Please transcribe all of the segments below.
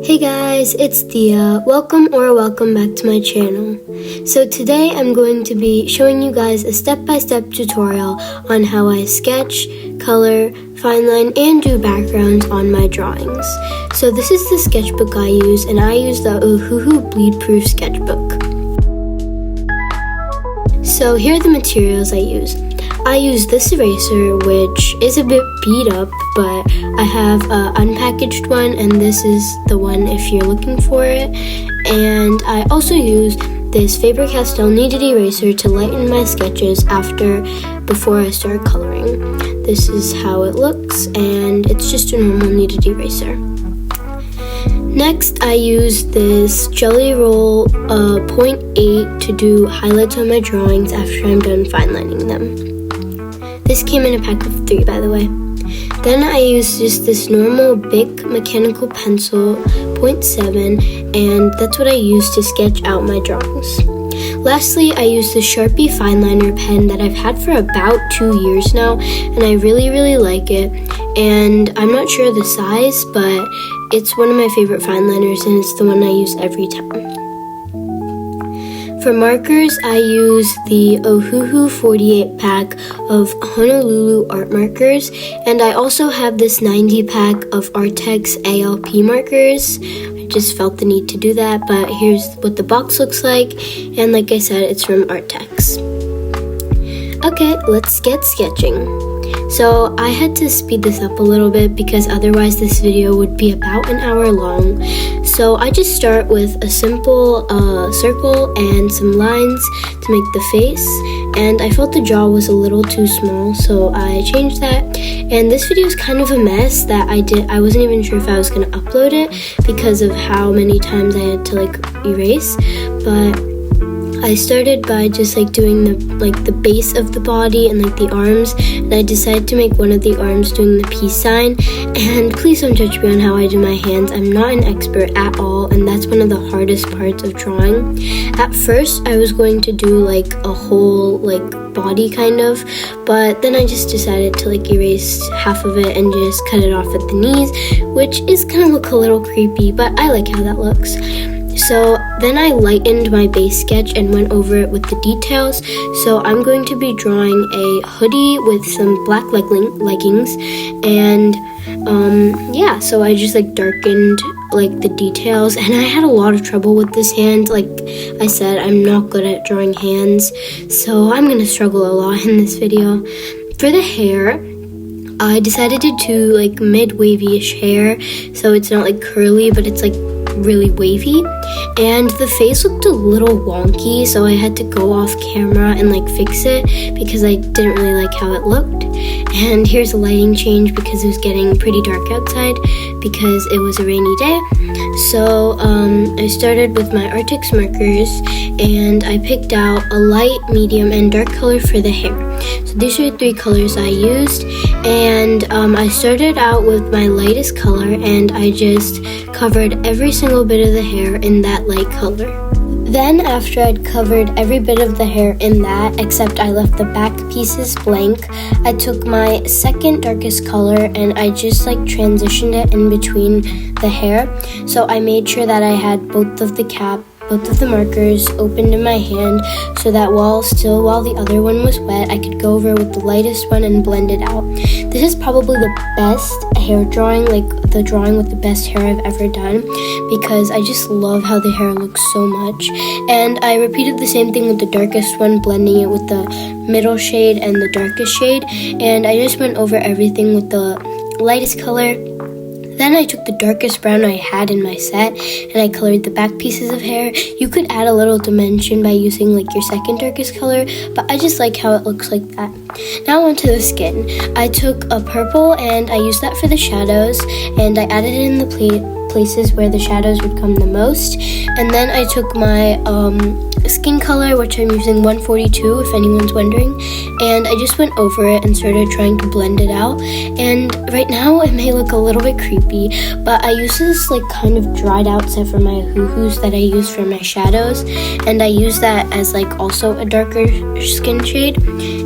Hey guys, it's Thea. Welcome back to my channel. So today I'm going to be showing you guys a step-by-step tutorial on how I sketch, color, fine line, and do backgrounds on my drawings. So this is the sketchbook I use, and I use the Ohuhu Bleed Proof sketchbook. So here are the materials I use. I use this eraser, which is a bit beat up, but I have an unpackaged one, and this is the one if you're looking for it. And I also use this Faber-Castell kneaded eraser to lighten my sketches before I start coloring. This is how it looks, and it's just a normal kneaded eraser. Next, I use this Jelly Roll 0.8 to do highlights on my drawings after I'm done fine lining them. This came in a pack of 3, by the way. Then I use just this normal Bic mechanical pencil 0.7, and that's what I use to sketch out my drawings. Lastly, I use the Sharpie fine liner pen that I've had for about 2 years now, and I really like it. And I'm not sure the size, but it's one of my favorite fine liners, and it's the one I use every time. For markers, I use the Ohuhu 48 pack of Honolulu art markers, and I also have this 90 pack of Artex ALP markers. I just felt the need to do that, but here's what the box looks like, and like I said, it's from Artex. Okay, let's get sketching. So I had to speed this up a little bit because otherwise this video would be about an hour long. So I just start with a simple circle and some lines to make the face, and I felt the jaw was a little too small, so I changed that. And this video is kind of a mess that I wasn't even sure if I was going to upload it because of how many times I had to erase, but I started by just doing the base of the body and the arms, and I decided to make one of the arms doing the peace sign. And please don't judge me on how I do my hands. I'm not an expert at all, and that's one of the hardest parts of drawing. At first I was going to do a whole body kind of, but then I just decided to erase half of it and just cut it off at the knees, which is gonna look a little creepy, but I like how that looks. So then I lightened my base sketch and went over it with the details. So I'm going to be drawing a hoodie with some black leggings, and yeah, so I just darkened the details, and I had a lot of trouble with this hand. Like I said, I'm not good at drawing hands, so I'm gonna struggle a lot in this video. For the hair, I decided to do mid-wavy-ish hair, so it's not curly, but it's really wavy. And the face looked a little wonky, so I had to go off camera and fix it because I didn't really like how it looked. And here's a lighting change because it was getting pretty dark outside because it was a rainy day. So I started with my Artex markers, and I picked out a light, medium, and dark color for the hair. So these are the 3 colors I used, and I started out with my lightest color, and I just covered every single bit of the hair in that light color. Then after I'd covered every bit of the hair in that, except I left the back pieces blank, I took my second darkest color and I just transitioned it in between the hair. So I made sure that I had both of the markers opened in my hand, so that while the other one was wet, I could go over with the lightest one and blend it out. This is probably the best hair drawing, the drawing with the best hair I've ever done, because I just love how the hair looks so much. And I repeated the same thing with the darkest one, blending it with the middle shade and the darkest shade, and I just went over everything with the lightest color. Then I took the darkest brown I had in my set, and I colored the back pieces of hair. You could add a little dimension by using your second darkest color, but I just like how it looks like that. Now onto the skin. I took a purple and I used that for the shadows, and I added it in the places where the shadows would come the most. And then I took my skin color, which I'm using 142 if anyone's wondering, and I just went over it and started trying to blend it out. And right now it may look a little bit creepy, but I use this kind of dried out set for my hoo-hoos that I use for my shadows, and I use that as also a darker skin shade.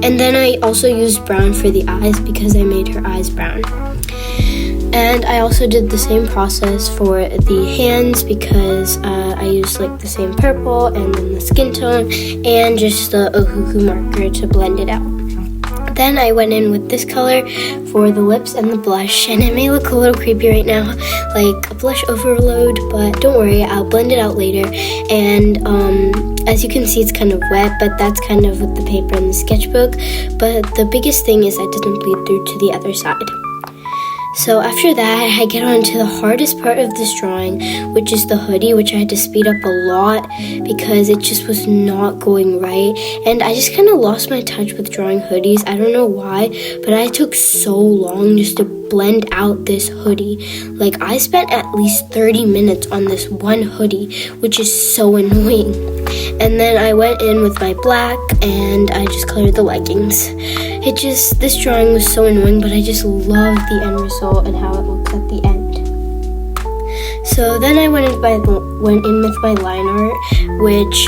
And then I also used brown for the eyes because I made her eyes brown. And I also did the same process for the hands because I used like the same purple and then the skin tone and just the Ohuhu marker to blend it out. Then I went in with this color for the lips and the blush, and it may look a little creepy right now, like a blush overload, but don't worry, I'll blend it out later. And as you can see, it's kind of wet, but that's kind of with the paper and the sketchbook. But the biggest thing is that it doesn't bleed through to the other side. So after that, I get on to the hardest part of this drawing, which is the hoodie, which I had to speed up a lot because it just was not going right. And I just kind of lost my touch with drawing hoodies. I don't know why, but I took so long just to blend out this hoodie. Like, I spent at least 30 minutes on this one hoodie, which is so annoying. And then I went in with my black and I just colored the leggings. This drawing was so annoying, but I just love the end result and how it looks at the end. So then I went in with my line art, which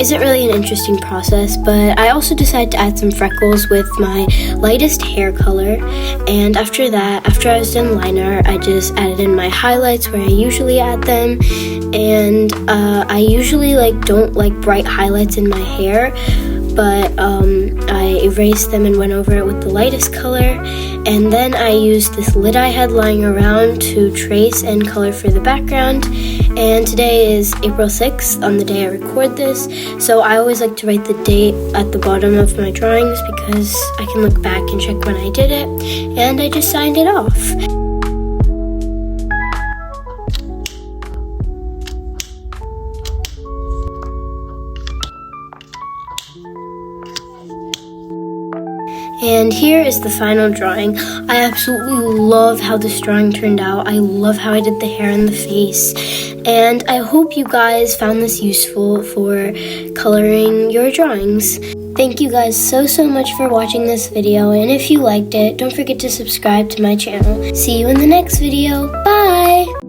isn't really an interesting process, but I also decided to add some freckles with my lightest hair color. And after that, after I was done line art, I just added in my highlights where I usually add them. And I usually don't like bright highlights in my hair, but I erased them and went over it with the lightest color. And then I used this lid I had lying around to trace and color for the background. And today is April 6th, on the day I record this, so I always like to write the date at the bottom of my drawings because I can look back and check when I did it, and I just signed it off. And here is the final drawing. I absolutely love how this drawing turned out. I love how I did the hair and the face. And I hope you guys found this useful for coloring your drawings. Thank you guys so much for watching this video. And if you liked it, don't forget to subscribe to my channel. See you in the next video. Bye!